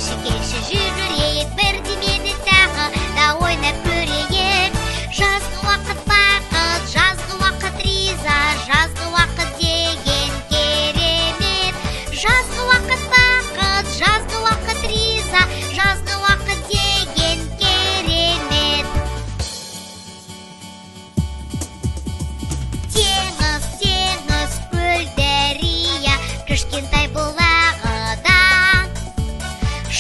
келші, келші, жүрейік бірдемені тағы да ойнап көрейік. Жазғы уақыт бақыт, жазғы уақыт риза, жазғы уақыт деген керемет. Жазғы уақыт бақыт, жазғы уақыт риза, жазғы уақыт деген керемет. Теңіз, теңіз, көл, дария, кішкентай бұлағыда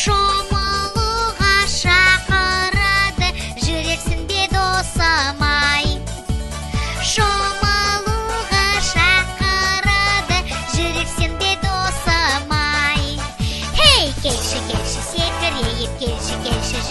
шомылуға шақырады, жүрексің бе досым-ай? Шомылуға шақырады, жүрексің бе досым-ай? Хей, келші, келші, секірейік, келші, келші,